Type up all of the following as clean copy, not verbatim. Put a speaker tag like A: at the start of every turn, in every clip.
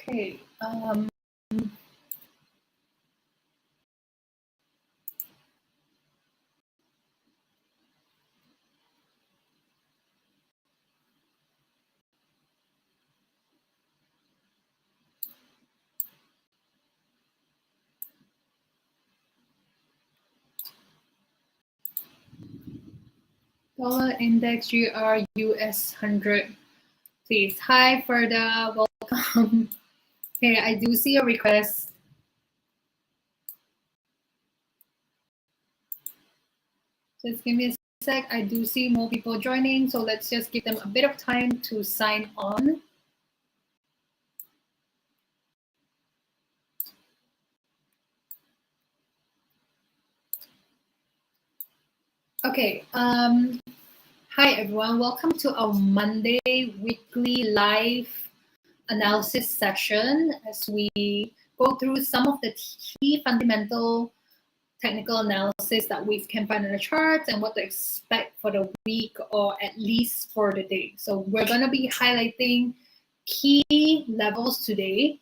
A: Okay. Dollar index GR US 100, please. Hi, Ferda. Welcome. Okay, I do see a request. Just give me a sec. I do see more people joining, so let's just give them a bit of time to sign on. Okay. Hi, everyone. Welcome to our Monday weekly live analysis session as we go through some of the key fundamental technical analysis that we can find in the charts and what to expect for the week or at least for the day. So we're going to be highlighting key levels today.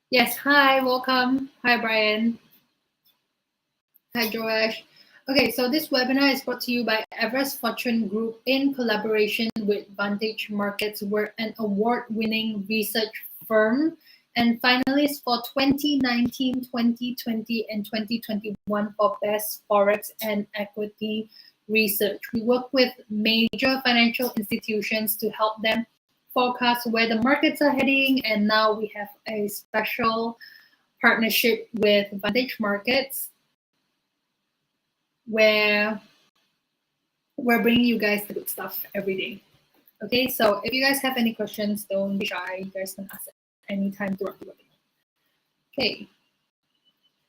A: Yes, hi, welcome. Hi, Brian. Hi, Joash. Okay, so this webinar is brought to you by Everest Fortune Group in collaboration with Vantage Markets. We're an award-winning research firm and finalists for 2019, 2020, and 2021 for Best Forex and Equity Research. We work with major financial institutions to help them forecast where the markets are heading, and now we have a special partnership with Vantage Markets where we're bringing you guys the good stuff every day. Okay, so if you guys have any questions, don't be shy. You guys can ask anytime throughout the webinar. Okay.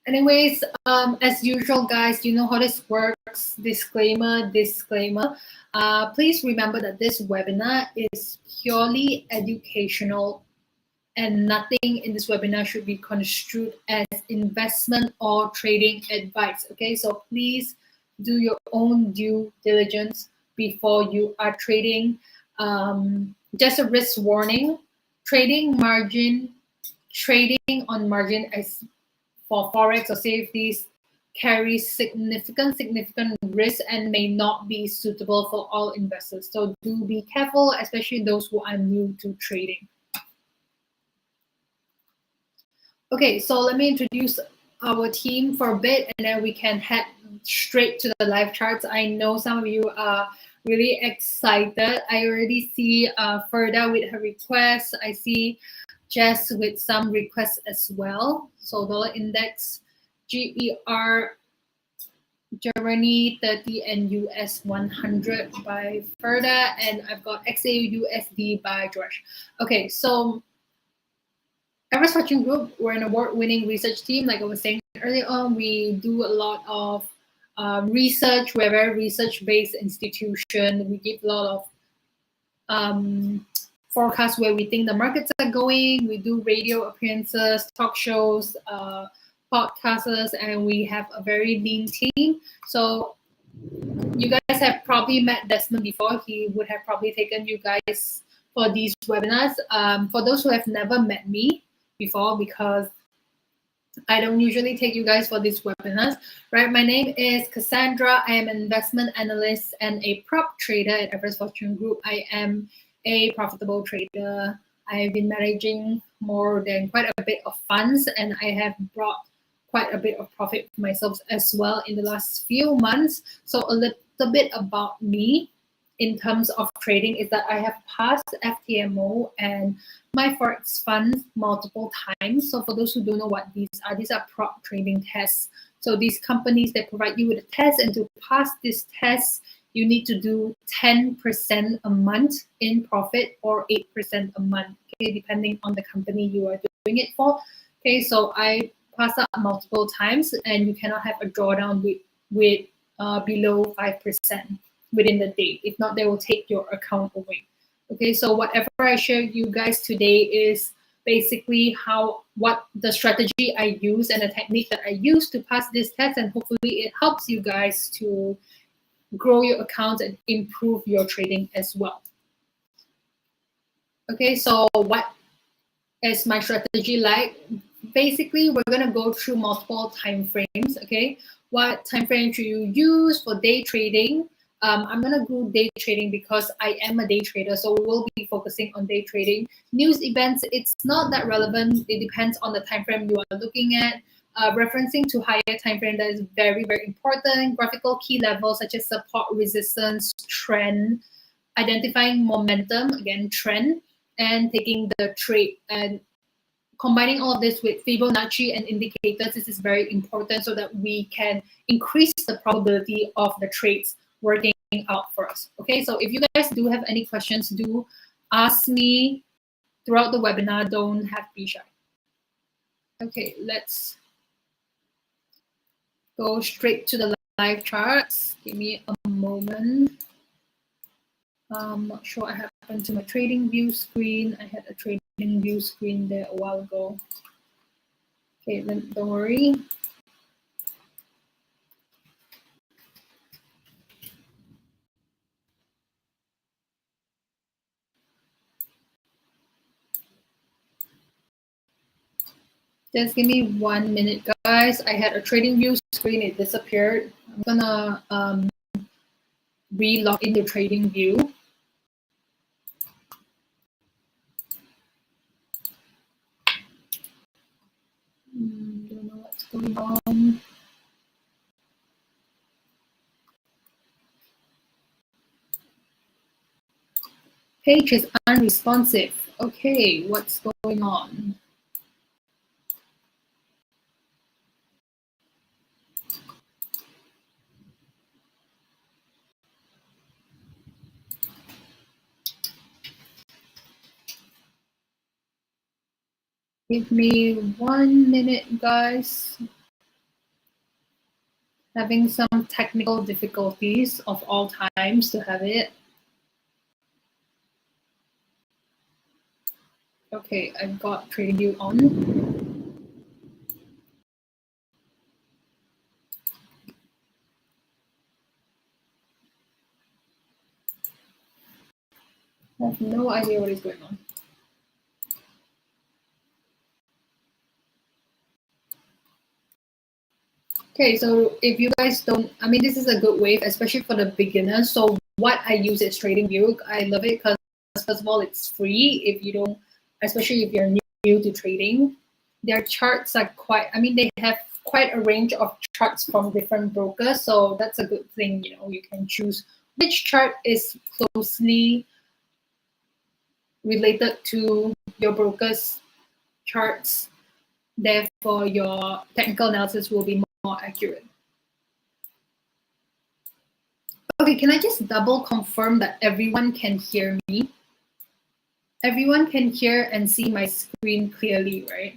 A: Anyways, as usual, guys, you know how this works. Disclaimer. Please remember that this webinar is purely educational and nothing in this webinar should be construed as investment or trading advice. Okay, so please do your own due diligence before you are trading. Just a risk warning, trading on margin as for Forex or safeties carries significant risk and may not be suitable for all investors. So do be careful, especially those who are new to trading. Okay, so let me introduce our team for a bit and then we can head straight to the live charts. I know some of you are really excited. I already see Ferda with her request. I see Jess with some requests as well. So dollar index, GER, Germany 30 and US 100 by Ferda, and I've got XAUUSD by George. Okay, so Everest Fortune Group, we're an award-winning research team. Like I was saying earlier on, we do a lot of research. We're a very research-based institution. We give a lot of forecasts where we think the markets are going. We do radio appearances, talk shows, podcasters, and we have a very lean team. So you guys have probably met Desmond before. He would have probably taken you guys for these webinars. For those who have never met me before, because I don't usually take you guys for these webinars, right? My name is Cassandra. I am an investment analyst and a prop trader at Everest Fortune Group. I am a profitable trader. I've been managing more than quite a bit of funds, and I have brought quite a bit of profit for myself as well in the last few months. So a little bit about me in terms of trading is that I have passed FTMO and my Forex funds multiple times. So for those who don't know what these are prop trading tests. So these companies, they provide you with a test, and to pass this test, you need to do 10% a month in profit or 8% a month, okay, depending on the company you are doing it for. Okay, so I passed that multiple times, and you cannot have a drawdown with below 5% within the day. If not, they will take your account away. Okay, so whatever I share you guys today is basically what the strategy I use and the technique that I use to pass this test, and hopefully it helps you guys to grow your accounts and improve your trading as well. Okay, so what is my strategy like? Basically, we're going to go through multiple time frames. Okay, what time frame should you use for day trading? I'm going to do day trading because I am a day trader, so we will be focusing on day trading. News events, it's not that relevant. It depends on the time frame you are looking at. Referencing to higher time frame, that is very, very important. Graphical key levels such as support, resistance, trend, identifying momentum, again, trend, and taking the trade, and combining all of this with Fibonacci and indicators. This is very important so that we can increase the probability of the trades working out for us. Okay, so if you guys do have any questions, do ask me throughout the webinar. Don't have to be shy. Okay, let's go straight to the live charts. Give me a moment. I'm not sure what happened to my trading view screen. I had a trading view screen there a while ago. Okay, then don't worry. Just give me 1 minute, guys. I had a trading view screen. It disappeared. I'm gonna re-log into trading view. Don't know what's going on. Page is unresponsive. Okay, what's going on? Give me 1 minute, guys. Having some technical difficulties of all times to have it. Okay, I've got trading view on. I have no idea what is going on. Okay, so if you guys don't, I mean, this is a good way, especially for the beginners. So what I use is TradingView. I love it because first of all, it's free. If you don't, especially if you're new to trading, their charts are quite, I mean, they have quite a range of charts from different brokers. So that's a good thing, you know, you can choose which chart is closely related to your broker's charts. Therefore, your technical analysis will be more accurate. Okay, can I just double confirm that everyone can hear me? Everyone can hear and see my screen clearly, right?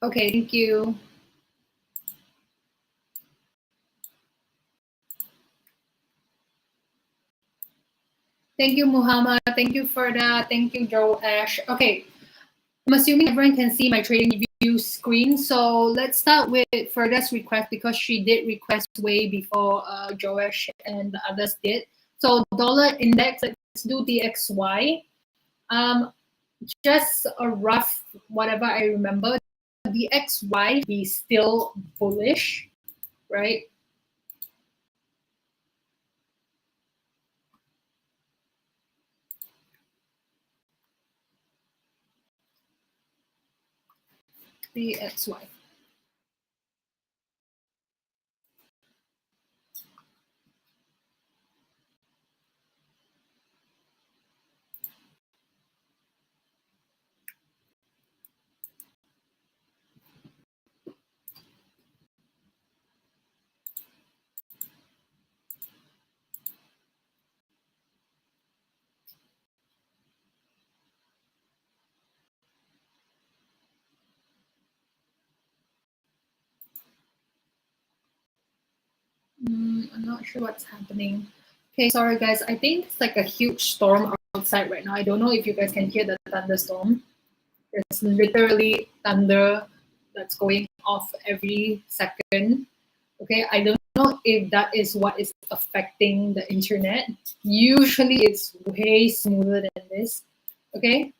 A: Okay, thank you. Thank you, Muhammad. Thank you for that. Thank you, Joe Ash. Okay, I'm assuming everyone can see my trading view screen. So let's start with Ferda's request because she did request way before Joash and the others did. So dollar index, let's do DXY. Just a rough, whatever I remember, DXY be still bullish, right? DXY. I'm not sure what's happening. Okay, sorry guys. I think it's like a huge storm outside right now. I don't know if you guys can hear the thunderstorm. There's literally thunder that's going off every second. Okay, I don't know if that is what is affecting the internet. Usually it's way smoother than this. Okay,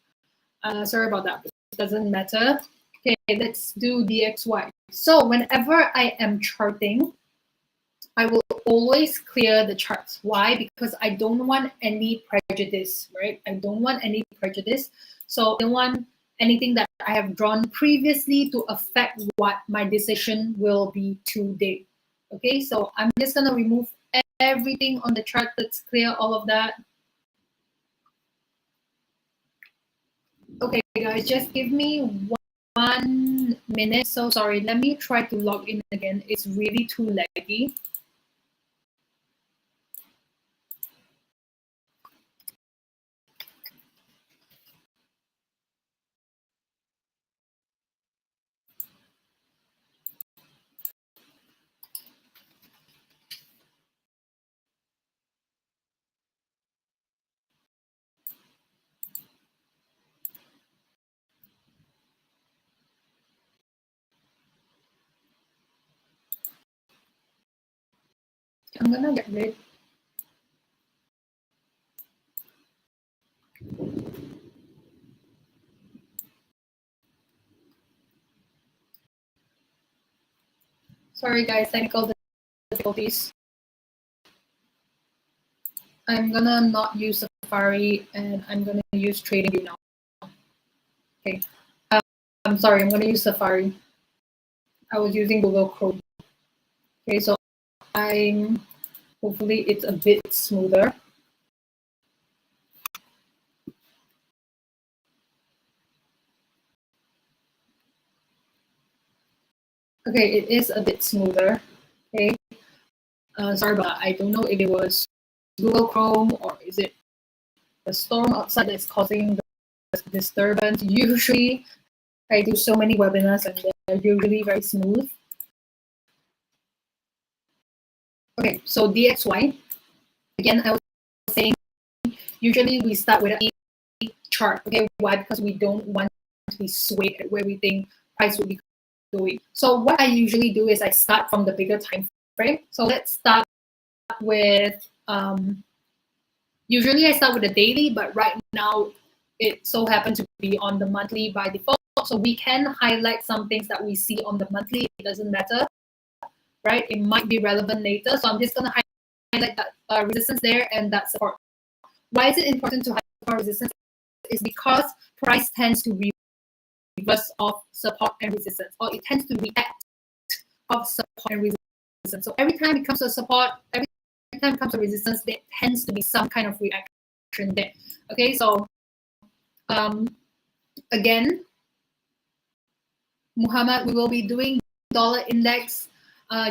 A: sorry about that. It doesn't matter. Okay, let's do DXY. So whenever I am charting, I will always clear the charts. Why? Because I don't want any prejudice, right? I don't want any prejudice. So I don't want anything that I have drawn previously to affect what my decision will be today. Okay, so I'm just gonna remove everything on the chart. Let's clear all of that. Okay, guys, just give me 1 minute. So sorry, let me try to log in again. It's really too laggy. I'm gonna get rid. Sorry, guys, technical difficulties. I'm gonna not use Safari and I'm gonna use TradingView now. Okay. I'm sorry, I'm gonna use Safari. I was using Google Chrome. Okay, so I'm hopefully it's a bit smoother. Okay, it is a bit smoother. Okay. Sorry, but I don't know if it was Google Chrome or is it the storm outside that's causing the disturbance. Usually, I do so many webinars and they're usually very smooth. Okay, so DXY. Again, I was saying usually we start with a chart. Okay, why? Because we don't want to be swayed at where we think price will be going. So what I usually do is I start from the bigger time frame. So let's start with usually I start with the daily, but right now it so happens to be on the monthly by default. So we can highlight some things that we see on the monthly. It doesn't matter, right? It might be relevant later. So I'm just gonna highlight that resistance there and that support. Why is it important to highlight resistance? Is because price tends to reverse off support and resistance, or it tends to react off support and resistance. So every time it comes to a support, every time it comes to resistance, there tends to be some kind of reaction there. Okay, so again, Muhammad, we will be doing dollar index,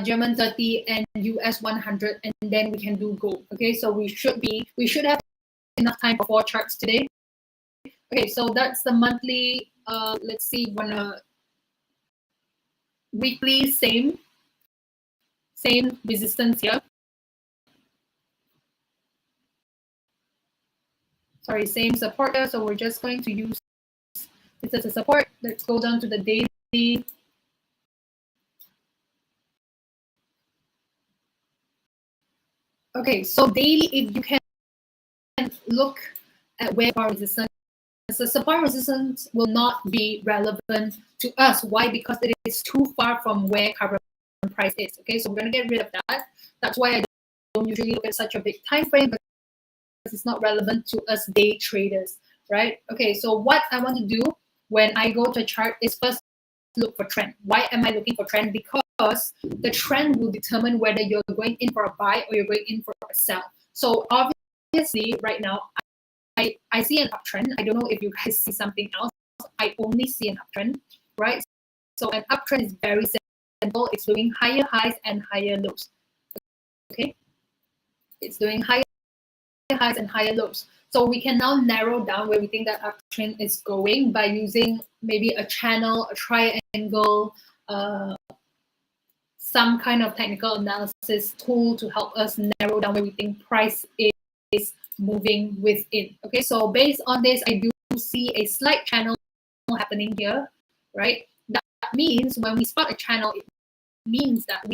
A: German 30 and US 100, and then we can do gold. Okay, so we should have enough time for 4 charts today. Okay, so that's the monthly. Let's see, weekly, same resistance here. Sorry, same support here. So we're just going to use this as a support. Let's go down to the daily. Okay, so daily, if you can look at where our resistance, the support resistance will not be relevant to us. Why? Because it is too far from where current price is. Okay, so we're gonna get rid of that. That's why I don't usually look at such a big time frame, because it's not relevant to us day traders, right? Okay, so what I want to do when I go to a chart is first look for trend. Why am I looking for trend? Because the trend will determine whether you're going in for a buy or you're going in for a sell. So obviously, right now, I see an uptrend. I don't know if you guys see something else. I only see an uptrend, right? So an uptrend is very simple. It's doing higher highs and higher lows. Okay, it's doing higher highs and higher lows. So we can now narrow down where we think that uptrend is going by using maybe a channel, a triangle, some kind of technical analysis tool to help us narrow down where we think price is moving within. Okay, so based on this, I do see a slight channel happening here, right? That means when we spot a channel, it means that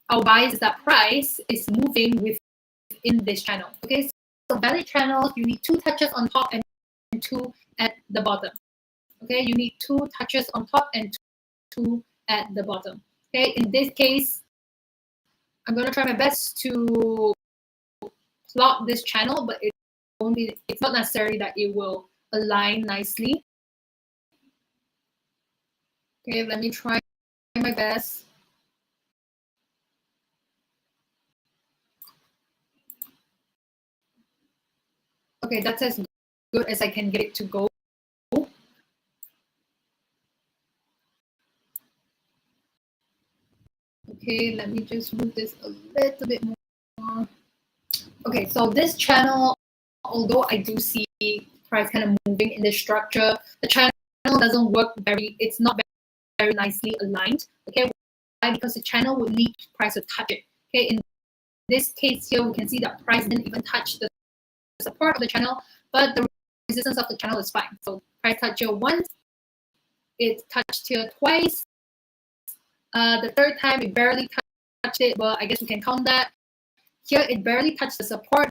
A: our bias is that price is moving within this channel. Okay, so valid channels, you need 2 touches on top and 2 at the bottom. Okay, you need 2 touches on top and 2 at the bottom. Okay, in this case, I'm going to try my best to plot this channel, but it's not necessary that it will align nicely. Okay, let me try my best. Okay, that's as good as I can get it to go. Okay, let me just move this a little bit more. Okay, so this channel, although I do see price kind of moving in the structure, the channel doesn't work it's not very nicely aligned. Okay, why? Because the channel would need price to touch it. Okay, in this case here, we can see that price didn't even touch the support of the channel, but the resistance of the channel is fine. So price touched here once, it touched here twice. The third time it barely touched it, but I guess we can count that. Here it barely touched the support.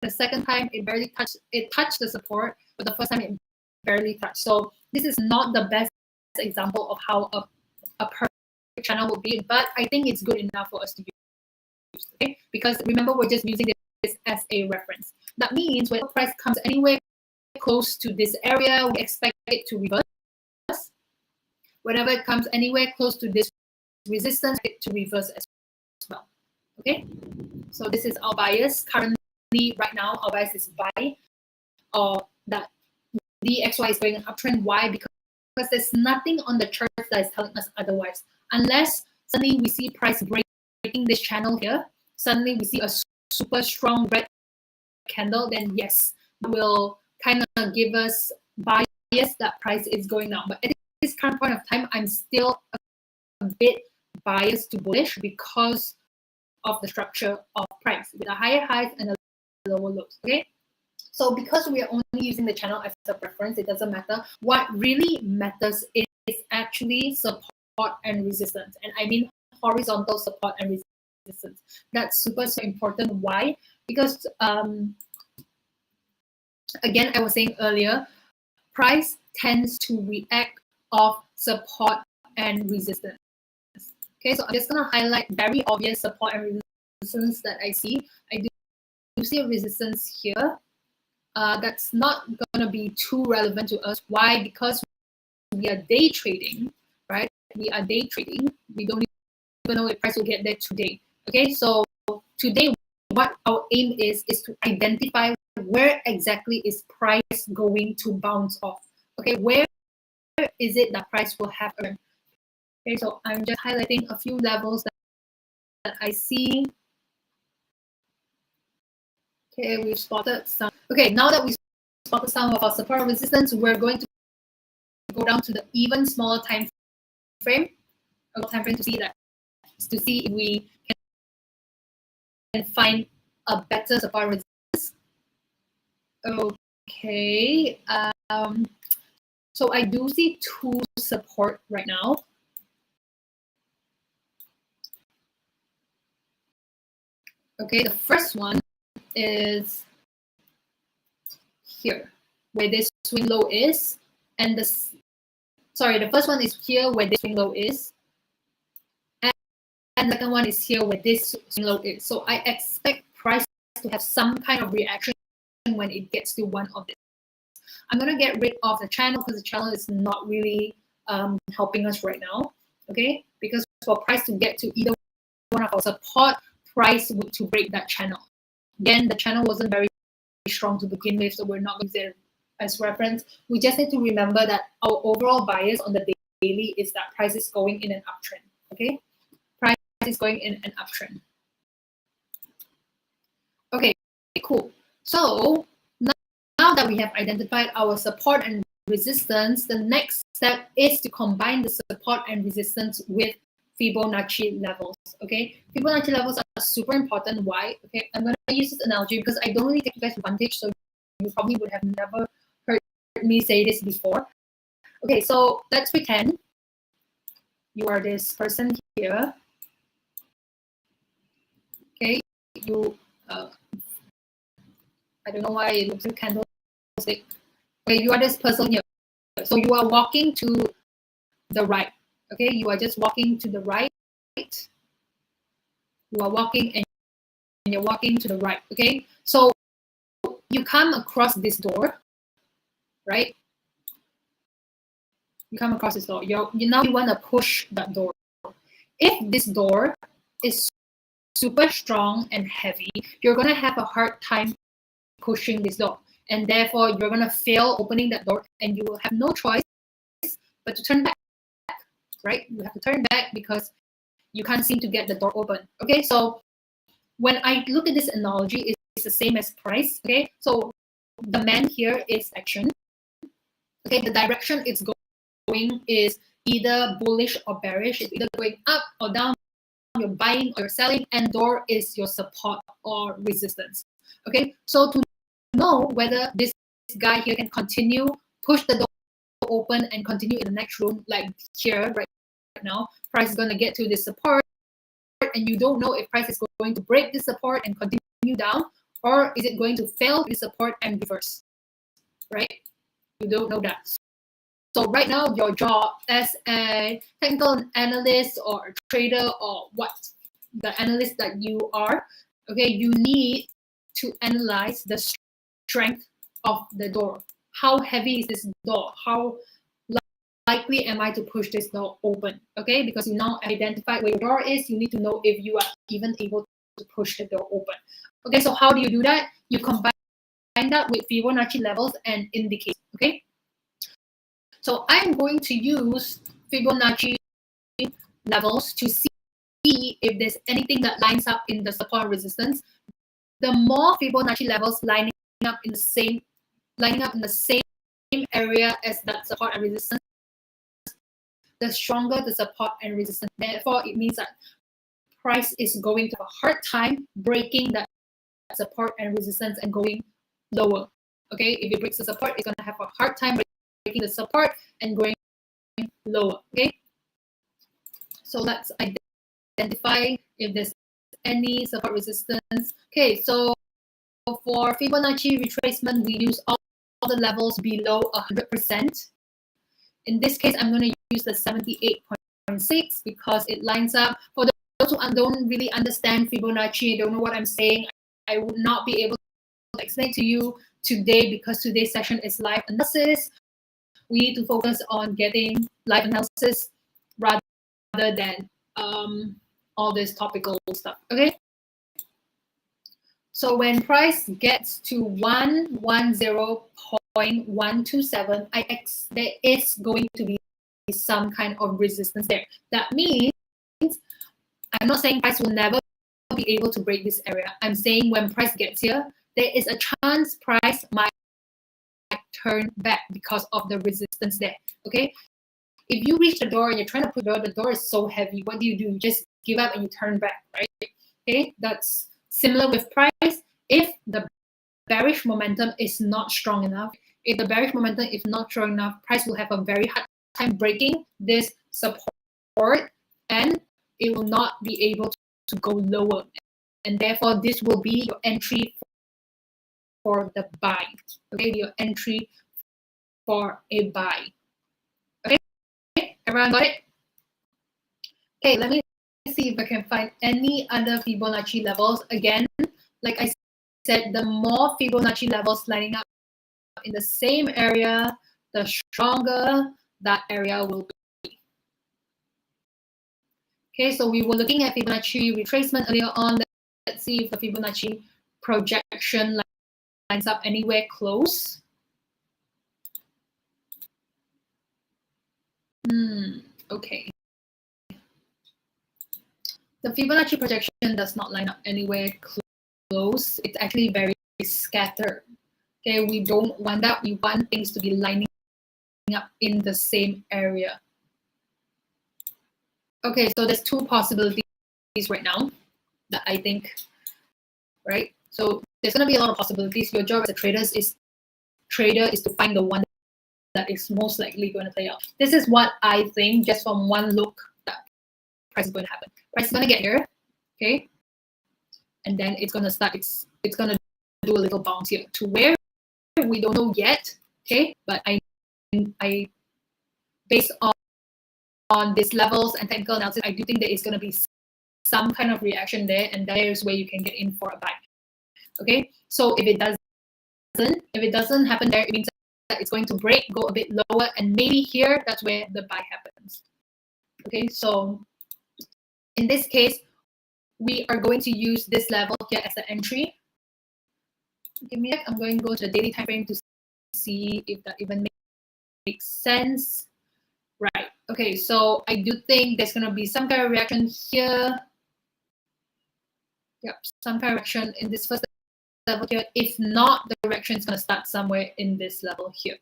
A: The second time it touched the support, but the first time it barely touched. So this is not the best example of how a perfect channel would be, but I think it's good enough for us to use. Okay, because remember, we're just using this as a reference. That means when price comes anywhere close to this area, we expect it to reverse. Whenever it comes anywhere close to this resistance, it to reverse as well. Okay, so this is our bias. Currently, right now, our bias is buy, or that DXY is going an uptrend. Why? Because there's nothing on the chart that is telling us otherwise. Unless suddenly we see price breaking this channel here, suddenly we see a super strong red candle, then yes, it will kind of give us bias that price is going down. But at this current point of time, I'm still a bit biased to bullish because of the structure of price with a higher highs and a lower lows. Okay, so because we are only using the channel as a reference, it doesn't matter. What really matters is actually support and resistance, and I mean horizontal support and resistance. That's super important. Why? Because again, I was saying earlier, price tends to react off support and resistance. Okay, so I'm just gonna highlight very obvious support and resistance that I see. I do see a resistance here. That's not gonna be too relevant to us. Why? Because we are day trading, right? We are day trading. We don't even know if price will get there today. Okay, so today, what our aim is to identify where exactly is price going to bounce off. Okay, where is it that price will have earned? Okay, so I'm just highlighting a few levels that I see. Okay, we've spotted some. Okay, now that we've spotted some of our support and resistance, we're going to go down to the even smaller time frame to see if we can find a better support and resistance. Okay, so I do see 2 support right now. Okay, the first one is here, where this swing low is, and the first one is here where this swing low is, and the second one is here where this swing low is. So I expect price to have some kind of reaction when it gets to one of this. I'm gonna get rid of the channel because the channel is not really helping us right now. Okay, because for price to get to either one of our support, price would to break that channel. Again, the channel wasn't very strong to begin with, so we're not going to use it as reference. We just need to remember that our overall bias on the daily is that price is going in an uptrend. Okay, price is going in an uptrend. Okay, cool. So now that we have identified our support and resistance, the next step is to combine the support and resistance with Fibonacci levels. Okay, Fibonacci levels are super important. Why? Okay, I'm going to use this analogy because I don't really take you guys advantage, so you probably would have never heard me say this before. Okay, so let's pretend you are this person here. you, I don't know why it looks like candlestick. Okay, you are this person here. So you are walking to the right. Okay, you are just walking to the right. You are walking and you're walking to the right. Okay, so you come across this door, right? You come across this door. You now want to push that door. If this door is super strong and heavy, you're gonna have a hard time pushing this door, and therefore you're gonna fail opening that door, and you will have no choice but to turn back. Right? You have to turn back because you can't seem to get the door open. Okay, so when I look at this analogy, it's the same as price. Okay, so the man here is action. Okay, the direction it's going is either bullish or bearish. It's either going up or down. You're buying or you're selling, and door is your support or resistance. Okay, so to know whether this guy here can continue, push the door open and continue in the next room, like here right now, price is going to get to this support, and you don't know if price is going to break this support and continue down, or is it going to fail this support and reverse, right? You don't know that. So right now, your job as a technical analyst or a trader or what the analyst that you are, okay, you need to analyze the strength of the door. How heavy is this door? How likely am I to push this door open? Okay, because you now identify where your door is, you need to know if you are even able to push the door open. Okay, so how do you do that? You combine that with Fibonacci levels and indicators. Okay, so I'm going to use Fibonacci levels to see if there's anything that lines up in the support and resistance. The more Fibonacci levels lining up in the same area as that support and resistance, the stronger the support and resistance. Therefore, it means that price is going to have a hard time breaking that support and resistance and going lower. Okay, if it breaks the support, it's going to have a hard time breaking the support and going lower. Okay, so let's identify if there's any support resistance. Okay, so for Fibonacci retracement, we use all the levels below 100%. In this case, I'm going to use the 78.6 because it lines up. For those who don't really understand Fibonacci, don't know what I'm saying, I would not be able to explain to you today because today's session is live analysis. We need to focus on getting live analysis rather than all this topical stuff. Okay. So when price gets to 110.127, there is going to be some kind of resistance there. That means I'm not saying price will never be able to break this area. I'm saying when price gets here, there is a chance price might turn back because of the resistance there. Okay. If you reach the door and you're trying to push the door is so heavy. What do? You just give up and you turn back, right? Okay. That's similar with price. If the bearish momentum is not strong enough, price will have a very hard time breaking this support and it will not be able to go lower. And therefore, this will be your entry for the buy. Okay, your entry for a buy. Okay, everyone got it? Okay, let me see if I can find any other Fibonacci levels. Again, like I said, the more Fibonacci levels lining up in the same area, the stronger that area will be. Okay, so we were looking at Fibonacci retracement earlier on. Let's see if the Fibonacci projection lines up anywhere close. Okay. The Fibonacci projection does not line up anywhere close. It's actually very scattered. Okay, we don't want that. We want things to be lining up in the same area. Okay, so there's two possibilities right now that I think, right? So there's going to be a lot of possibilities. Your job as a trader is to find the one that is most likely going to play out. This is what I think just from one look that price is going to happen. Price is going to get here, okay? and then it's gonna start. It's gonna do a little bounce here to where we don't know yet. Okay, but I based on these levels and technical analysis, I do think there is gonna be some kind of reaction there, and there's where you can get in for a buy. Okay, so if it doesn't happen there, it means that it's going to break, go a bit lower, and maybe here that's where the buy happens. Okay, so in this case, we are going to use this level here as the entry. Give me a sec. I'm going to go to the daily time frame to see if that even makes sense. Right. Okay, so I do think there's going to be some kind of reaction here. Yep, some kind of reaction in this first level here. If not, the reaction is going to start somewhere in this level here.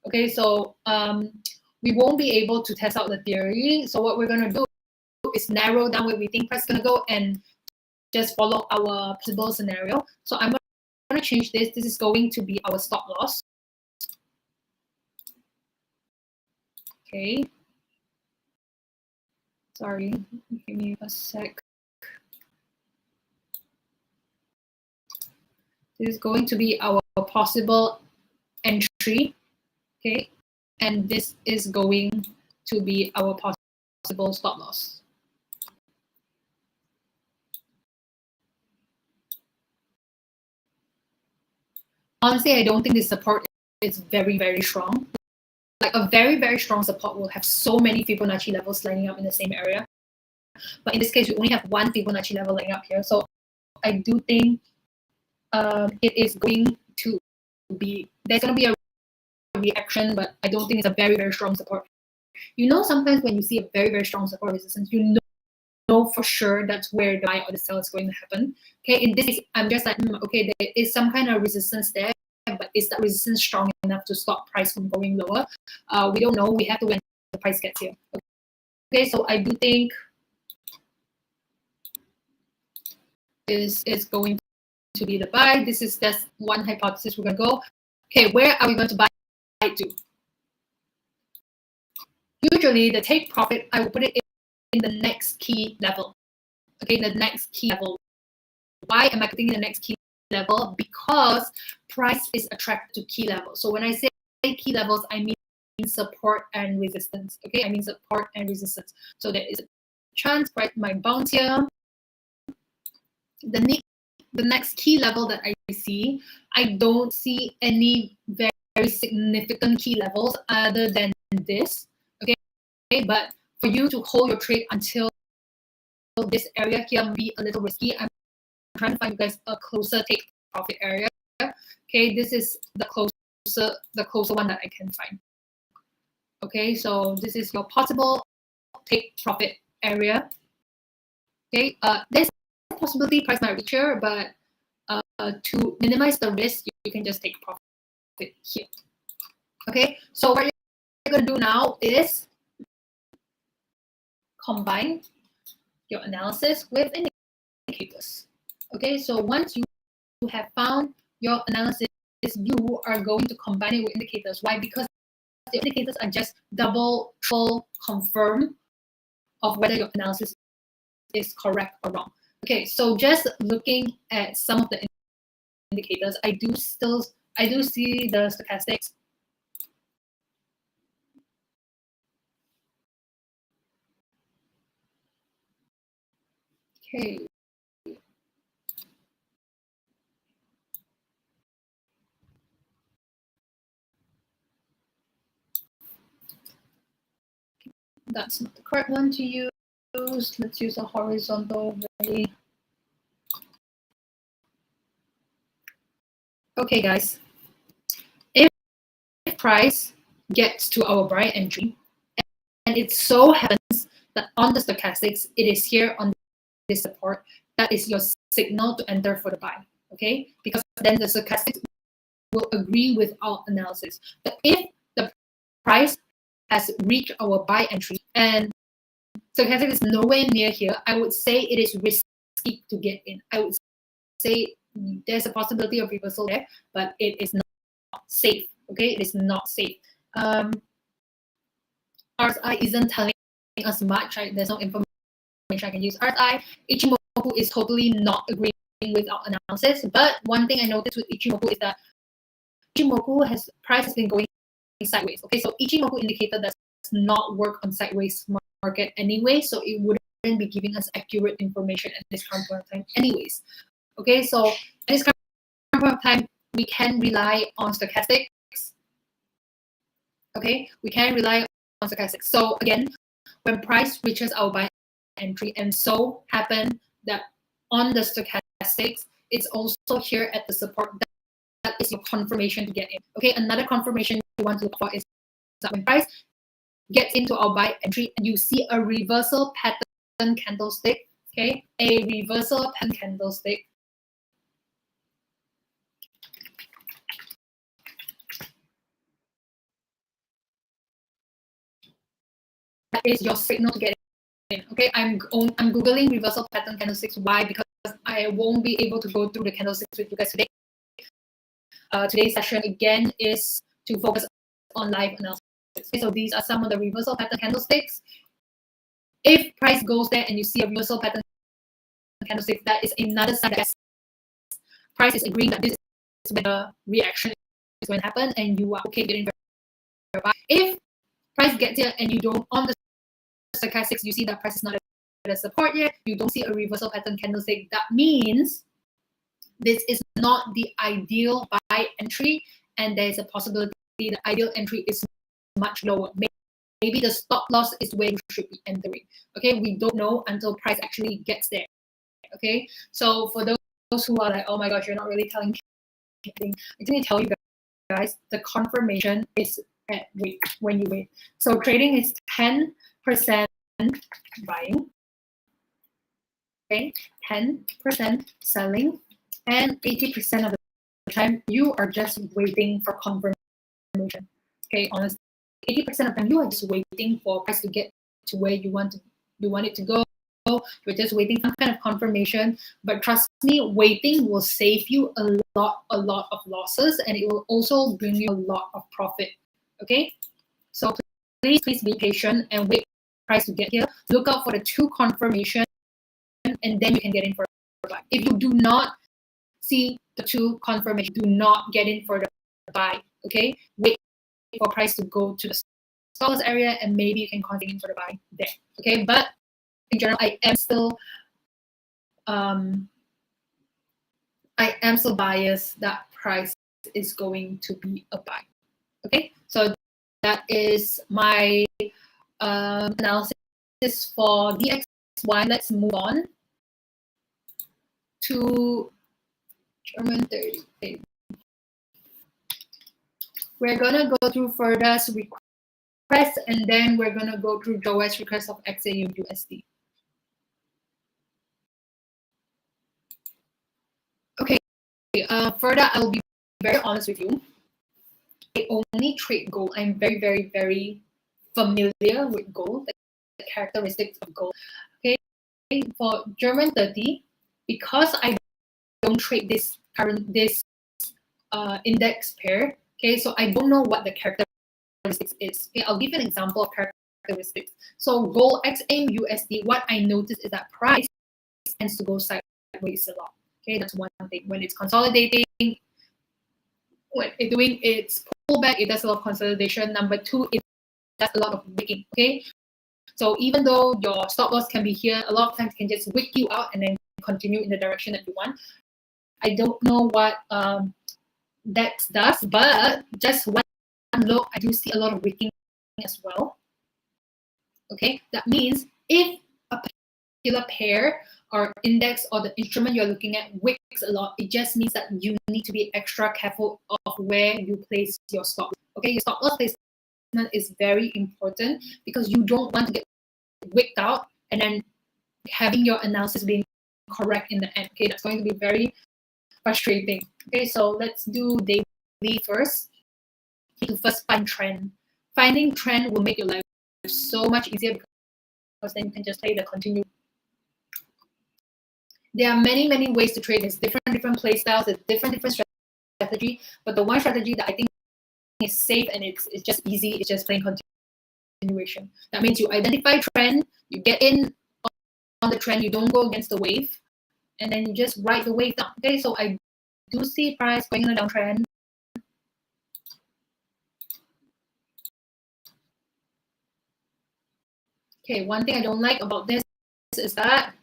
A: Okay, so we won't be able to test out the theory. So what we're going to do is narrow down where we think price is going to go and just follow our possible scenario. So I'm going to change this. This is going to be our stop loss. Okay. Sorry, give me a sec. This is going to be our possible entry. Okay. And this is going to be our possible stop loss. Honestly, I don't think this support is very, very strong. Like a very, very strong support will have so many Fibonacci levels lining up in the same area. But in this case, we only have one Fibonacci level lining up here. So I do think it is going to be, there's going to be a reaction, but I don't think it's a very, very strong support. You know, sometimes when you see a very, very strong support resistance, you know for sure that's where the buy or the sell is going to happen. Okay, in this case, I'm just like, okay, there is some kind of resistance there, but is that resistance strong enough to stop price from going lower? We don't know. We have to wait until the price gets here. Okay, so I do think this is going to be the buy. This is just one hypothesis we're going to go. Okay, where are we going to buy to? Usually the take profit, I will put it in the next key level. Okay, the next key level. Why am I putting in the next key level? Because price is attracted to key levels. So when I say key levels, I mean support and resistance. Okay, I mean support and resistance. So there is a chance price might bounce here. The next key level that I see, I don't see any very, very significant key levels other than this. Okay, but for you to hold your trade until this area here be a little risky. I'm trying to find you guys a closer take profit area. Okay, this is the closer one that I can find. Okay, so this is your possible take profit area. Okay, there's a possibility price might reach here, but to minimize the risk, you can just take profit here. Okay, so what you're gonna do now is combine your analysis with indicators. Okay, so once you have found your analysis, you are going to combine it with indicators. Why? Because the indicators are just double, triple confirm of whether your analysis is correct or wrong. Okay, so just looking at some of the indicators, I do see the stochastics. Okay. That's not the correct one to use. Let's use a horizontal way. Okay, guys. If price gets to our buy entry, and it so happens that on the stochastics, it is here on this support, that is your signal to enter for the buy. Okay, because then the stochastics will agree with our analysis. But if the price has reached our buy entry and stochastic is nowhere near here, I would say it is risky to get in. I would say there's a possibility of reversal there, but it is not safe. Okay, it is not safe. RSI isn't telling us much, right? There's no information I can use. RSI, Ichimoku Ichimoku is totally not agreeing with our analysis. But one thing I noticed with Ichimoku is that Ichimoku price has been going sideways. Okay, so Ichimoku indicator does not work on sideways market anyway, so it wouldn't be giving us accurate information at this current point of time anyways. Okay, so at this current point of time, we can rely on stochastics. Okay, we can rely on stochastics. So again, when price reaches our buy entry, and so happen that on the stochastics, it's also here at the support. That is your confirmation to get in. Okay, another confirmation you want to look for is that when price gets into our buy entry and you see a reversal pattern candlestick, okay, a reversal pattern candlestick, that is your signal to get in. Okay, I'm googling reversal pattern candlesticks. Why? Because I won't be able to go through the candlesticks with you guys today. Today's session again is to focus on live analysis. Okay, so these are some of the reversal pattern candlesticks. If price goes there and you see a reversal pattern candlestick, that is another sign that price is agreeing that this is where the reaction is going to happen, and you are okay getting your buy. If price gets here and you don't, on the stochastics, you see that price is not at a support yet, you don't see a reversal pattern candlestick, that means this is not the ideal buy entry, and there is a possibility the ideal entry is much lower. Maybe the stop loss is where you should be entering. Okay, we don't know until price actually gets there. Okay, so for those who are like, oh my gosh, you're not really telling me anything, I need to tell you guys, the confirmation is at wait when you wait. So trading is 10% buying, okay, 10% selling, and 80% of the time you are just waiting for confirmation. Okay, honestly, 80% of the time you are just waiting for price to get to where you want it to go. You're just waiting for some kind of confirmation. But trust me, waiting will save you a lot of losses, and it will also bring you a lot of profit. Okay, so please be patient and wait for price to get here. Look out for the 2 confirmation, and then you can get in for a buy. If you do not see the 2 confirmation, do not get in for the buy. Okay, wait for price to go to the stop loss area, and maybe you can continue in for the buy there. Okay, but in general, I am still biased that price is going to be a buy. Okay, so that is my analysis for DXY. Let's move on to German 30. We're gonna go through furthest request, and then we're gonna go through lowest request of XAU USD. Okay, further, I'll be very honest with you. I only trade gold. I'm very familiar with gold, the characteristics of gold. Okay, for German 30, because I don't trade this index pair. Okay, so I don't know what the characteristics is. Okay, I'll give you an example of characteristics. So gold XAU USD, what I noticed is that price tends to go sideways a lot. Okay, that's one thing. When it's consolidating, when it's doing its pullback, it does a lot of consolidation. Number 2, it does a lot of wicking. Okay, so even though your stop loss can be here, a lot of times it can just wick you out and then continue in the direction that you want. I don't know what DEX does, but just one look, I do see a lot of wicking as well. Okay, that means if a particular pair or index or the instrument you're looking at wicks a lot, it just means that you need to be extra careful of where you place your stop. Okay, your stop loss placement is very important because you don't want to get wicked out and then having your analysis being correct in the end. Okay, that's going to be very frustrating. Okay, so let's do daily first. You need to first find trend. Finding trend will make your life so much easier because then you can just play the continue. There are many ways to trade. There's different play styles, there's different strategy, but the one strategy that I think is safe and it's just easy, it's just plain continuation. That means you identify trend, you get in on the trend, you don't go against the wave. and then you just write the wave down. Okay, so I do see price going in a downtrend. Okay, one thing I don't like about this is that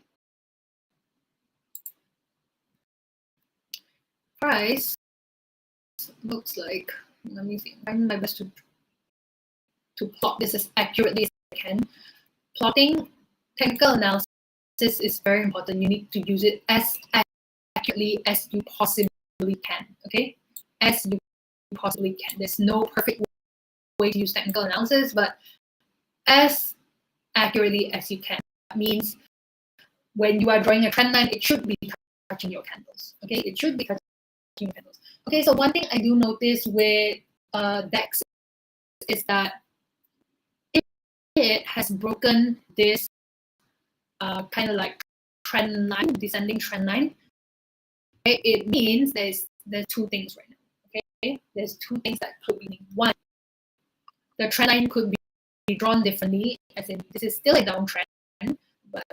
A: price looks like, let me see, I'm my best to plot this as accurately as I can. Plotting technical analysis is very important. You need to use it as accurately as you possibly can, okay? As you possibly can. There's no perfect way to use technical analysis, but as accurately as you can. That means when you are drawing a trend line, it should be touching your candles, okay? It should be touching your candles. Okay, so one thing I do notice with DEX is that it has broken this kind of like trend line, descending trend line. Okay? It means there's two things right now. Okay, there's two things that could be. One, the trend line could be drawn differently, as in this is still a downtrend, but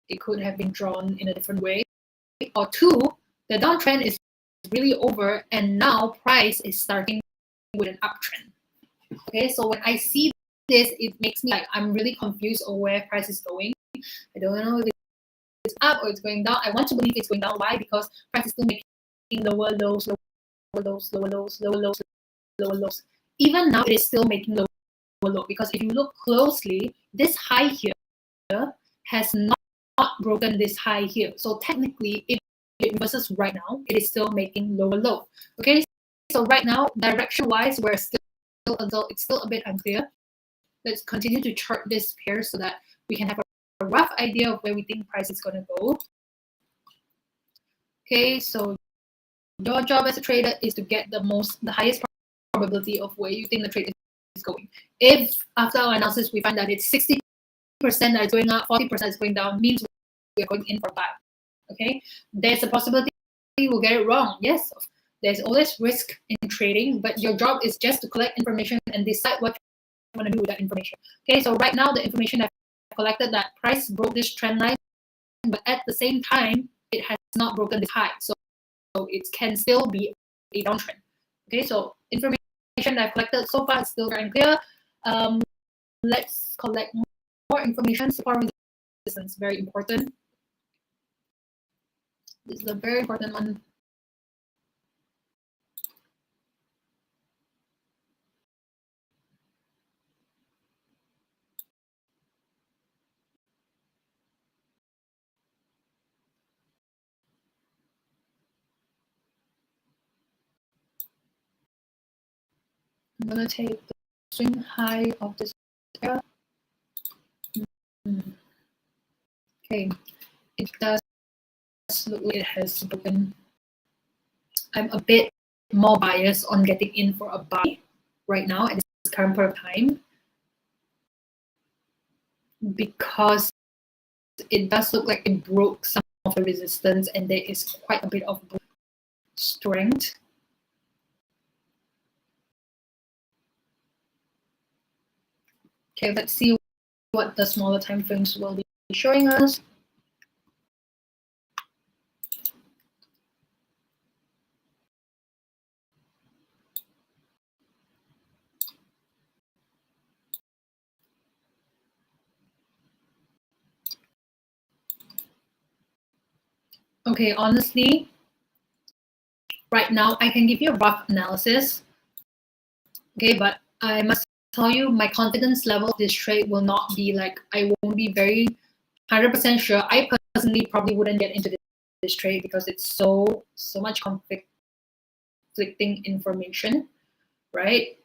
A: it could have been drawn in a different way. Or two, the downtrend is really over, and now price is starting with an uptrend. Okay, so when I see this, it makes me like I'm really confused on where price is going. I don't know if it's up or it's going down. I want to believe it's going down. Why? Because price is still making lower lows, lower lows, lower lows, lower lows, lower lows. Even now, it is still making lower low, because if you look closely, this high here has not broken this high here. So technically, if it reverses right now, it is still making lower low. Okay, so right now, direction-wise, we're still it's still a bit unclear. Let's continue to chart this pair so that we can have a rough idea of where we think price is going to go. Okay, so your job as a trader is to get the highest probability of where you think the trade is going. If after our analysis we find that it's 60% that is going up, 40% is going down, means we're going in for a buy. Okay, there's a possibility we'll get it wrong. Yes, there's always risk in trading, but your job is just to collect information and decide what you want to do with that information. Okay, so right now the information I've collected, that price broke this trend line, but at the same time it has not broken this high, so it can still be a downtrend. Okay, so information I've collected so far is still very unclear. Let's collect more information. Support resistance, very important. This is a very important one. I'm gonna take the swing high of this area. Okay, it does look like it has broken. I'm a bit more biased on getting in for a buy right now at this current point of time, because it does look like it broke some of the resistance and there is quite a bit of strength. Okay, let's see what the smaller time frames will be showing us. Okay, honestly, right now I can give you a rough analysis. Okay, but I must tell you my confidence level of this trade will not be like, I won't be very 100% sure. I personally probably wouldn't get into this trade because it's so much conflicting information, right?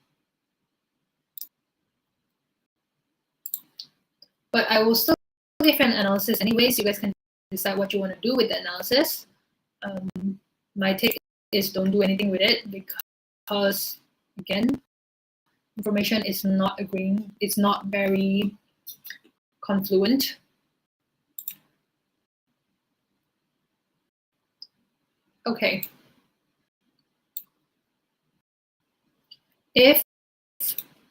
A: But I will still give an analysis anyways. You guys can decide what you want to do with the analysis. My take is don't do anything with it, because again, information is not agreeing. It's not very confluent. Okay. If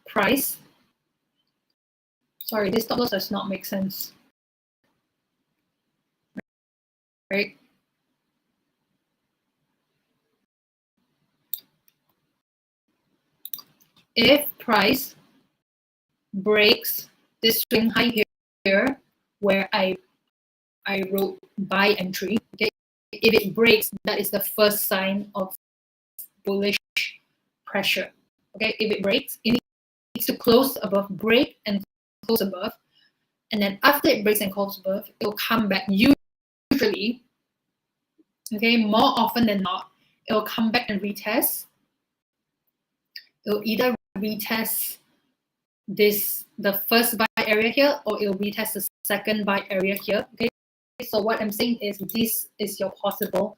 A: price, sorry, this stop loss does not make sense. right? If price breaks this swing high here, where I wrote buy entry, okay, if it breaks, that is the first sign of bullish pressure. Okay, if it breaks, it needs to close above, break and close above, and then after it breaks and closes above, it will come back. Usually, okay, more often than not, it will come back and retest. It will either retest the first buy area here, or it will retest the second buy area here. Okay, so what I'm saying is this is your possible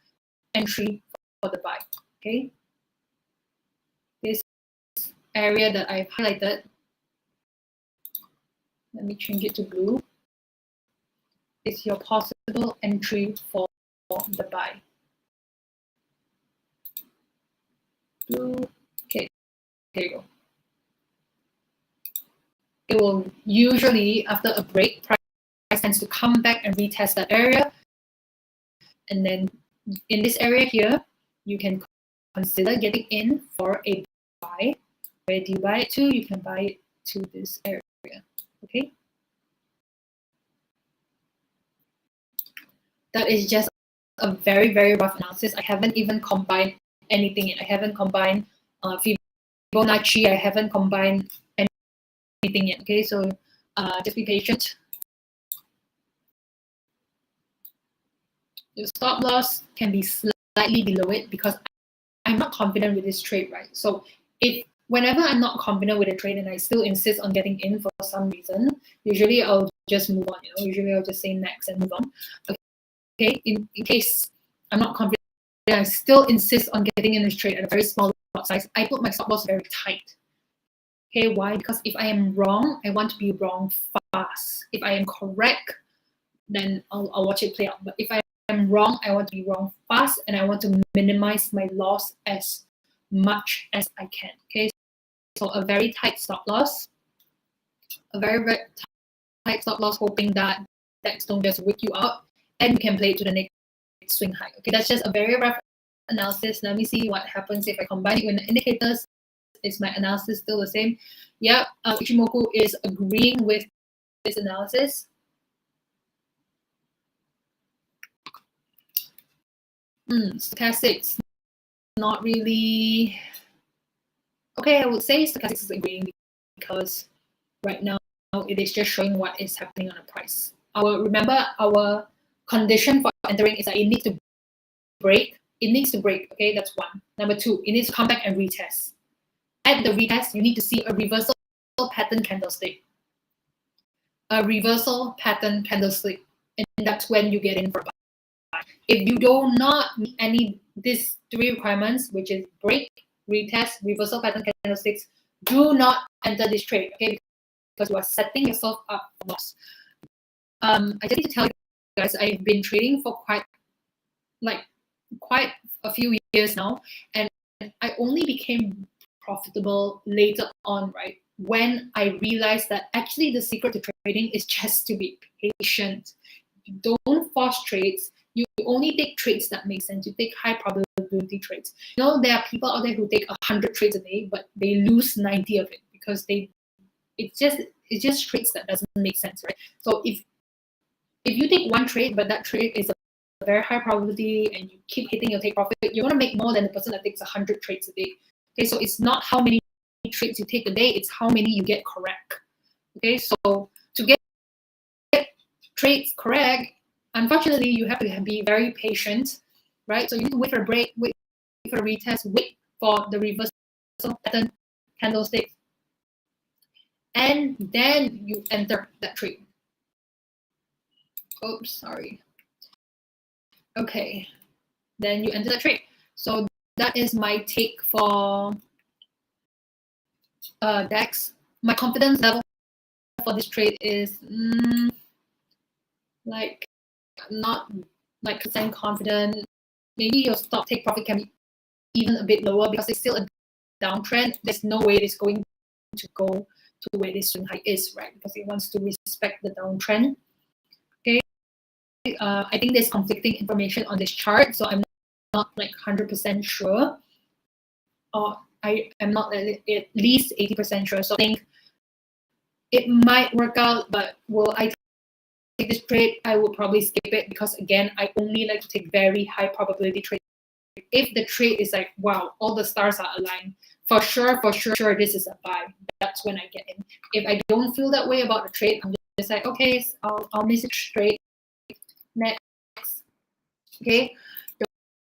A: entry for the buy. Okay, this area that I've highlighted, let me change it to blue, is your possible entry for the buy. Blue, okay, there you go. It will usually, after a break, price tends to come back and retest that area. And then in this area here, you can consider getting in for a buy. Where do you buy it to? You can buy it to this area, okay? That is just a very, very rough analysis. I haven't even combined anything yet. I haven't combined Fibonacci. I haven't combined anything yet, okay? So just be patient. Your stop loss can be slightly below it because I'm not confident with this trade, right? So whenever I'm not confident with a trade and I still insist on getting in for some reason, usually I'll just move on. Usually I'll just say next and move on. Okay, in case I'm not confident, I still insist on getting in this trade at a very small lot size. I put my stop loss very tight. Okay, why? Because if I am wrong, I want to be wrong fast. If I am correct, then I'll watch it play out. But if I am wrong, I want to be wrong fast, and I want to minimize my loss as much as I can. Okay, so a very tight stop loss, a very, very tight stop loss, hoping that decks don't just wake you out, and you can play it to the next swing high. Okay, that's just a very rough analysis. Let me see what happens if I combine it with the indicators. Is my analysis still the same? Yep, Ichimoku is agreeing with this analysis. Stochastics, not really. Okay, I would say stochastics is agreeing because right now it is just showing what is happening on the price. Remember our condition for entering is that it needs to break. It needs to break. Okay, that's one. Number two, it needs to come back and retest. At the retest, you need to see a reversal pattern candlestick. A reversal pattern candlestick, and that's when you get in for buy. If you do not meet these three requirements, which is break, retest, reversal pattern candlesticks, do not enter this trade, okay? Because you are setting yourself up for loss. I just need to tell you guys, I've been trading for quite a few years now, and I only became profitable later on, right? When I realized that actually the secret to trading is just to be patient. You don't force trades. You only take trades that make sense. You take high probability trades. There are people out there who take 100 trades a day, but they lose 90 of it because it's just trades that doesn't make sense, right? So if you take one trade, but that trade is a very high probability and you keep hitting your take profit, you're going to make more than the person that takes 100 trades a day. Okay, so it's not how many trades you take a day, it's how many you get correct. Okay, so to get trades correct, unfortunately, you have to be very patient, right? So you need to wait for a break, wait for a retest, wait for the reversal pattern candlestick, and then you enter that trade. Oops, sorry. Okay, then you enter the trade. So that is my take for DEX. My confidence level for this trade is not like percent confident. Maybe your stop take profit can be even a bit lower because it's still a downtrend. There's no way it's going to go to where this swing high is, right? Because it wants to respect the downtrend. Okay, I think there's conflicting information on this chart, so I'm not like 100% sure, or I am not at least 80% sure. So I think it might work out, but will I take this trade? I will probably skip it because again, I only like to take very high probability trades. If the trade is like, wow, all the stars are aligned, for sure, this is a buy. That's when I get in. If I don't feel that way about the trade, I'm just like, okay, I'll miss it straight. Next, okay.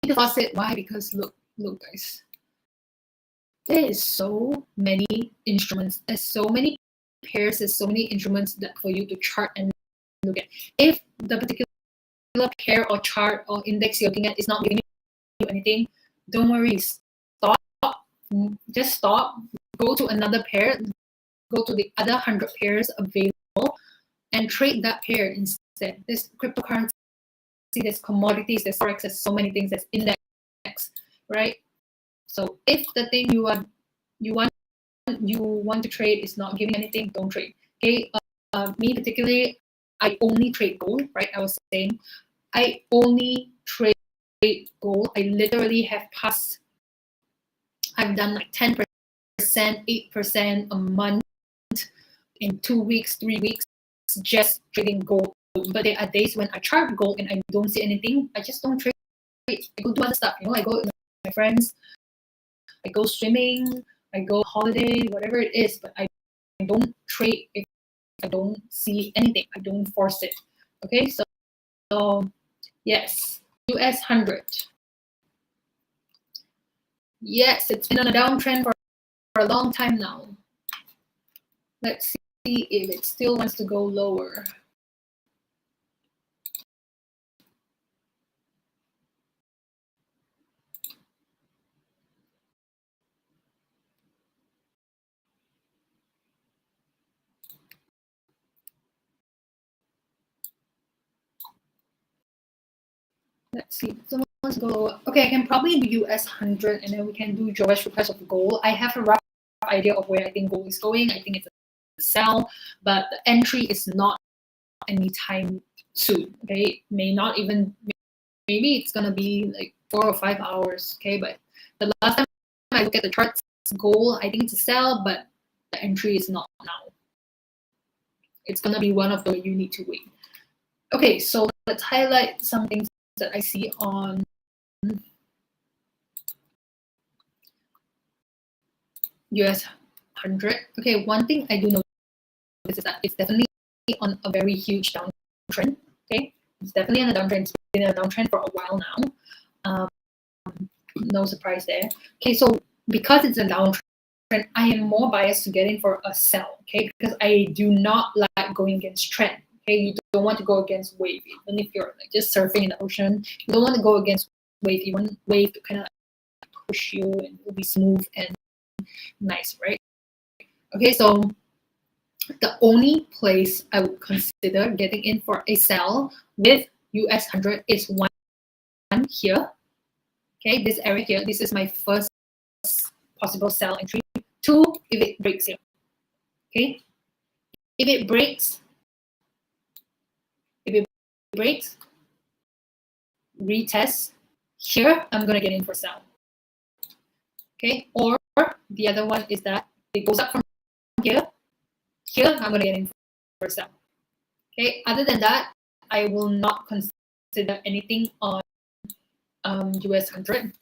A: Don't toss it. Why? Because look, guys. There is so many instruments. There's so many pairs. There's so many instruments that for you to chart and look at. If the particular pair or chart or index you're looking at is not giving you anything, don't worry. Stop. Just stop. Go to another pair. Go to the other 100 pairs available and trade that pair instead. There's cryptocurrency, there's commodities, there's forex, there's so many things. There's index, right? So if the thing you want to trade is not giving anything, don't trade. Okay. Me particularly, I only trade gold. Right? I was saying, I only trade gold. I literally have passed. I've done like 10%, 8% a month in 2 weeks, 3 weeks, just trading gold. But there are days when I chart gold and I don't see anything. I just don't trade. I go do other stuff. You know, I go with my friends. I go swimming. I go holiday, whatever it is. But I don't trade if I don't see anything. I don't force it. Okay, so yes, US 100. Yes, it's been on a downtrend for a long time now. Let's see if it still wants to go lower. Let's see. So let's go lower. Okay, I can probably do US 100 and then we can do Joe's request of gold. I have a rough idea of where I think gold is going. I think it's a sell, but the entry is not anytime soon. Okay, may not even, maybe it's gonna be like 4 or 5 hours. Okay, but the last time I look at the charts, gold, I think it's a sell, but the entry is not now. It's gonna be one of the you need to wait. Okay, so let's highlight some things that I see on US 100. Okay, one thing I do notice is that it's definitely on a very huge downtrend. Okay, it's definitely on a downtrend. It's been a downtrend for a while now. No surprise there. Okay, so because it's a downtrend, I am more biased to get in for a sell. Okay, because I do not like going against trend. Okay, you don't want to go against wave. Even if you're like just surfing in the ocean, you don't want to go against wave. You want wave to kind of push you and it'll be smooth and nice, right? Okay, so the only place I would consider getting in for a sell with US 100 is one here. Okay, this area here, this is my first possible sell entry. 2, if it breaks here. Okay, if it breaks, retest here, I'm gonna get in for sell. Okay, or the other one is that it goes up from here, I'm gonna get in for sell. Okay, other than that, I will not consider anything on US 100.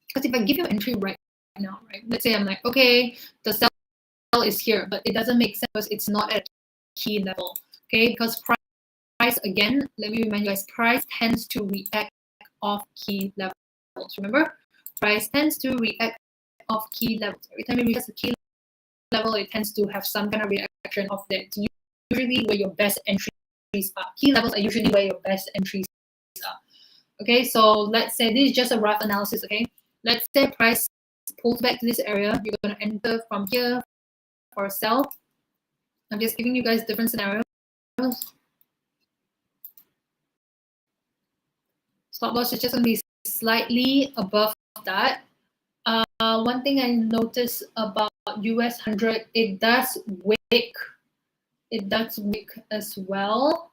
A: Because if I give you an entry right now, right, let's say I'm like, okay, the sell is here, but it doesn't make sense because it's not at a key level. Okay, because price, again, let me remind you guys, price tends to react off key levels. Remember, price tends to react off key levels. Every time it reaches the key level, it tends to have some kind of reaction of that. It's usually where your best entries are. Key levels are usually where your best entries are. Okay, so let's say this is just a rough analysis. Okay, let's say price pulls back to this area. You're going to enter from here for a sell. I'm just giving you guys different scenarios. Stop loss is just going to be slightly above that. One thing I noticed about US 100, it does wick. It does wick as well.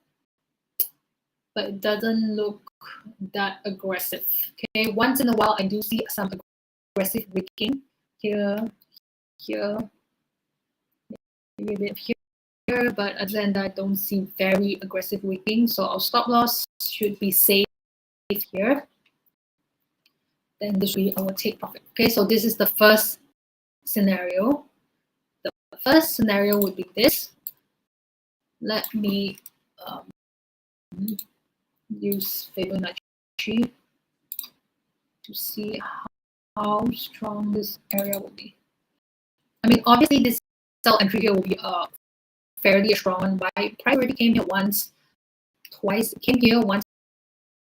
A: but it doesn't look that aggressive. Okay, once in a while I do see some aggressive wicking here, maybe a bit here, but other than that, I don't see very aggressive wicking. So our stop loss should be safe here. Then this will be our take profit. Okay, so this is the first scenario. The first scenario would be this. Let me use Fibonacci to see how strong this area will be. I mean, obviously this sell entry here will be fairly a strong one. Buy price already came here once, twice. It came here one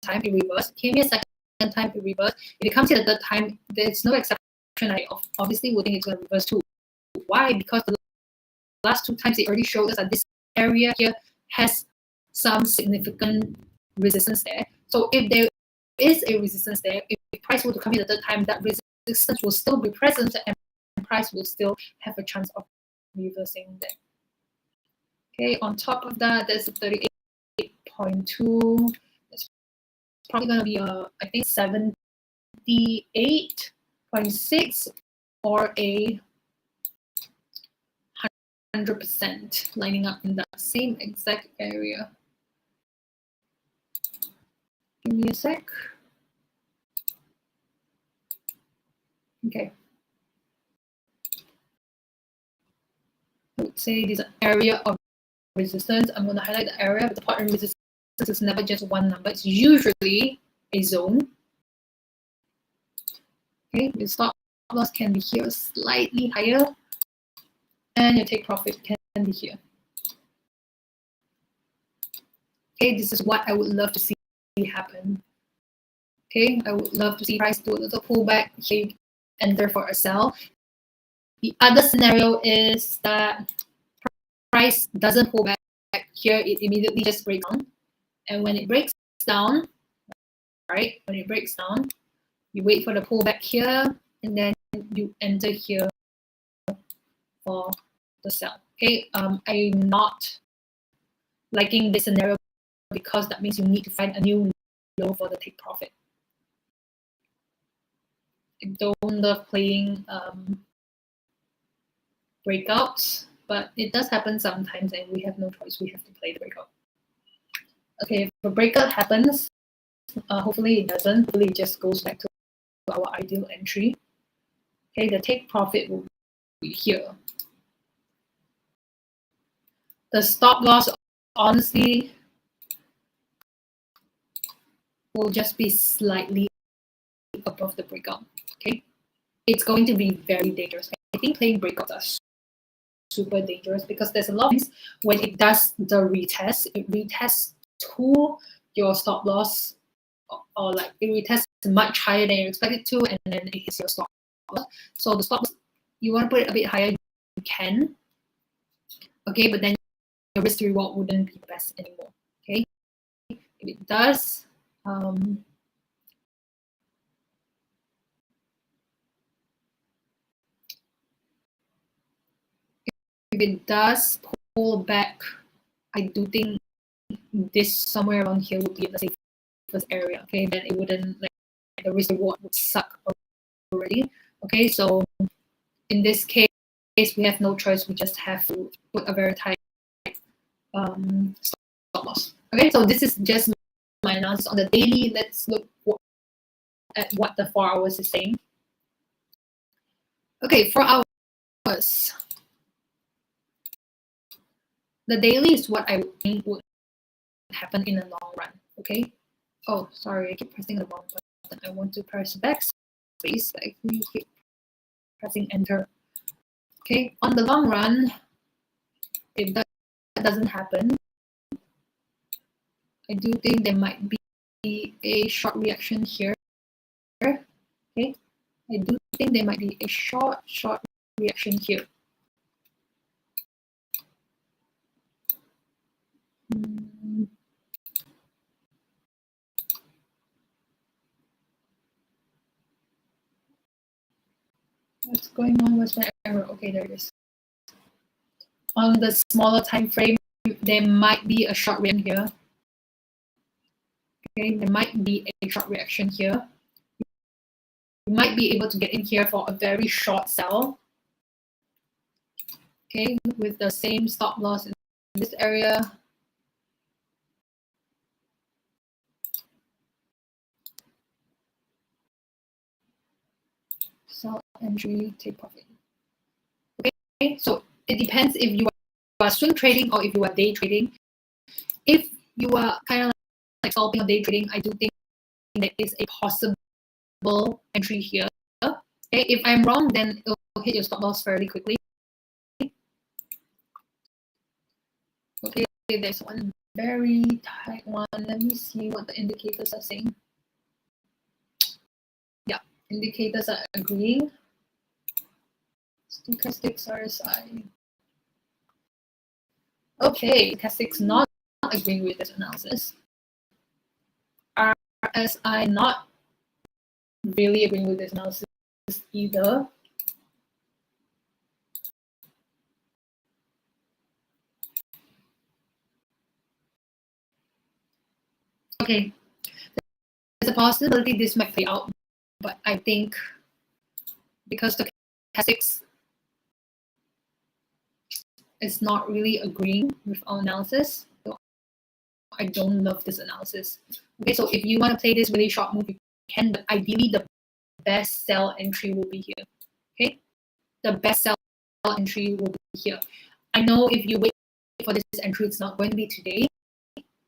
A: time, it reversed. Came here second time, it reversed. If it comes here the third time, there's no exception. I obviously would think it's going to reverse too. Why? Because the last two times it already showed us that this area here has some significant resistance there. So if there is a resistance there, if price were to come in the third time, that resistance will still be present and price will still have a chance of reversing there. Okay, on top of that, there's a 38.2. It's probably going to be I think 78.6 or a 100% lining up in that same exact area. Give me a sec. Okay. I would say this is an area of resistance. I'm going to highlight the area, but the part of resistance is never just one number. It's usually a zone. Okay, your stop loss can be here slightly higher, and your take profit can be here. Okay, this is what I would love to see happen. Okay, I would love to see price do a little pullback here and therefore a sell. The other scenario is that price doesn't pull back here, it immediately just breaks down. And when it breaks down, right, when it breaks down, you wait for the pullback here, and then you enter here for the sell. Okay, I'm not liking this scenario because that means you need to find a new low for the take profit. I don't love playing breakouts, but it does happen sometimes and we have no choice. We have to play the breakout. Okay, if a breakout happens, hopefully it doesn't. Hopefully it just goes back to our ideal entry. Okay, the take profit will be here. The stop loss, honestly, will just be slightly above the breakout. Okay, it's going to be very dangerous. I think playing breakouts are super dangerous because there's a lot of times when it does the retest, it retests to your stop loss, or like it retests much higher than you expect it to, and then it hits your stop loss. So the stop loss, you want to put it a bit higher, you can. Okay, but then your risk to reward wouldn't be best anymore. Okay, if it does, if it does pull back, I do think this somewhere around here would be the safest area. Okay, then it wouldn't, like, the risk reward would suck already. Okay, so in this case we have no choice. We just have to put a very tight stop loss. Okay, so this is just my analysis on the daily. Let's look at what the 4 hours is saying. Okay, 4 hours. The daily is what I would think would happen in the long run. Okay. Oh, sorry, I keep pressing the wrong button. I want to press backspace. I keep pressing enter. Okay. On the long run, if that doesn't happen, I do think there might be a short reaction here. Okay. I do think there might be a short reaction here. What's going on? What's my error? Okay, there it is. On the smaller time frame, there might be a short reaction here. Okay, there might be a short reaction here. You might be able to get in here for a very short sell. Okay, with the same stop loss in this area. Sell, entry, take profit. Okay, so it depends if you are swing trading or if you are day trading. If you are kind of like scalping or day trading, I do think there is a possible entry here. Okay, if I'm wrong, then it will hit your stop loss fairly quickly. Okay, there's one very tight one. Let me see what the indicators are saying. Yeah, indicators are agreeing. Stochastics RSI. Okay, stochastics not agreeing with this analysis. RSI not really agreeing with this analysis either. Okay, there's a possibility this might play out, but I think because the stochastics is not really agreeing with our analysis, so I don't love this analysis. Okay, so if you want to play this really short move, you can, but ideally the best sell entry will be here. Okay, the best sell entry will be here. I know if you wait for this entry, it's not going to be today.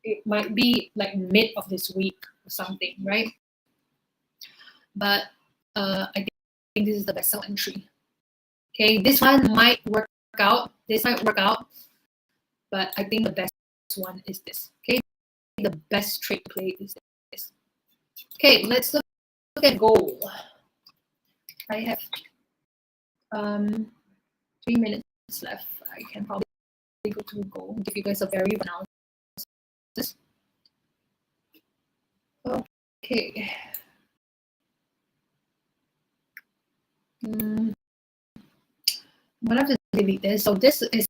A: It might be like mid of this week or something, right? But I think this is the best sell entry. Okay, this one might work out. This might work out, but I think the best one is this. Okay, the best trade play is this. Okay, let's look at gold. I have 3 minutes left. I can probably go to gold and give you guys a very analysis. Okay. I'm gonna have to delete this. So this is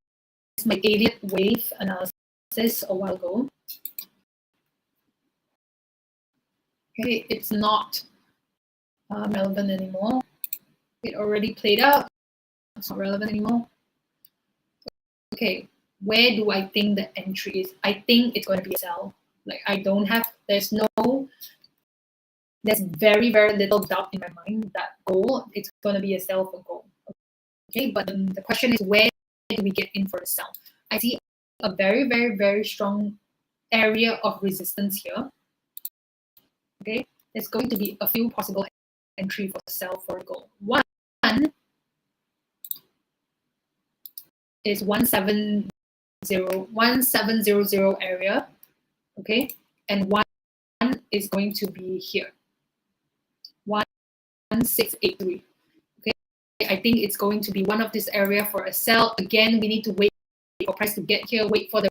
A: my 80th wave analysis a while ago. Okay, it's not relevant anymore. It already played out. It's not relevant anymore. Okay, where do I think the entry is? I think it's going to be a sell. Like there's very, very little doubt in my mind that gold, it's going to be a sell for gold. Okay, but the question is, where do we get in for the sell? I see a very, very, very strong area of resistance here. Okay, there's going to be a few possible entry for sell for gold. One is 1700 area, okay, and one is going to be here, 1683. Okay, I think it's going to be one of this area for a sell. Again, we need to wait for price to get here, wait for the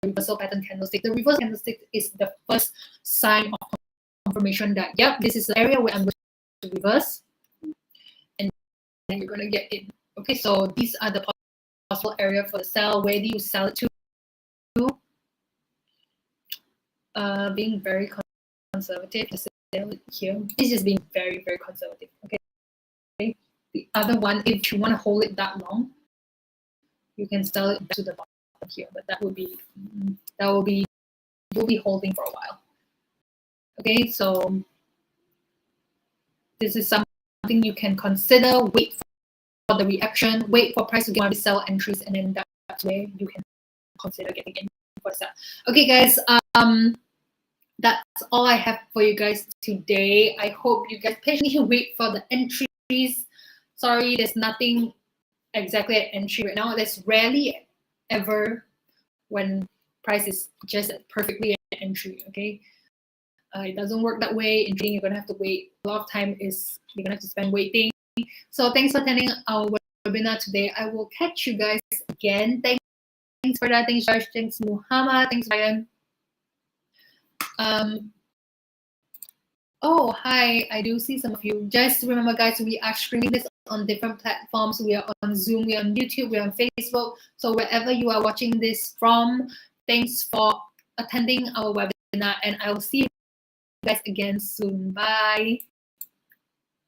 A: reversal pattern candlestick. The reversal candlestick is the first sign of confirmation that, yep, this is the area where I'm going to reverse, and then you're going to get in. Okay, so these are the possible area for the sell. Where do you sell it to? Being very conservative, just sell it here. This is being very, very conservative. Okay. The other one, if you want to hold it that long, you can sell it back to the bottom here, but you'll be holding for a while. Okay, so this is something you can consider. Wait for the reaction, wait for price to get sell entries, and then that's where you can consider getting in for sell. Okay, guys, that's all I have for you guys today. I hope you guys patiently wait for the entries. Sorry, there's nothing exactly at entry right now. There's rarely ever when price is just perfectly at entry, okay? It doesn't work that way. In trading, you're gonna have to wait. A lot of time is you're gonna have to spend waiting. So thanks for attending our webinar today. I will catch you guys again. Thanks for that. Thanks, Josh. Thanks, Muhammad. Thanks, Ryan. Oh, hi. I do see some of you. Just remember, guys, we are streaming this on different platforms. We are on Zoom, we are on YouTube, we are on Facebook. So wherever you are watching this from, thanks for attending our webinar, and I will see you guys again soon. Bye.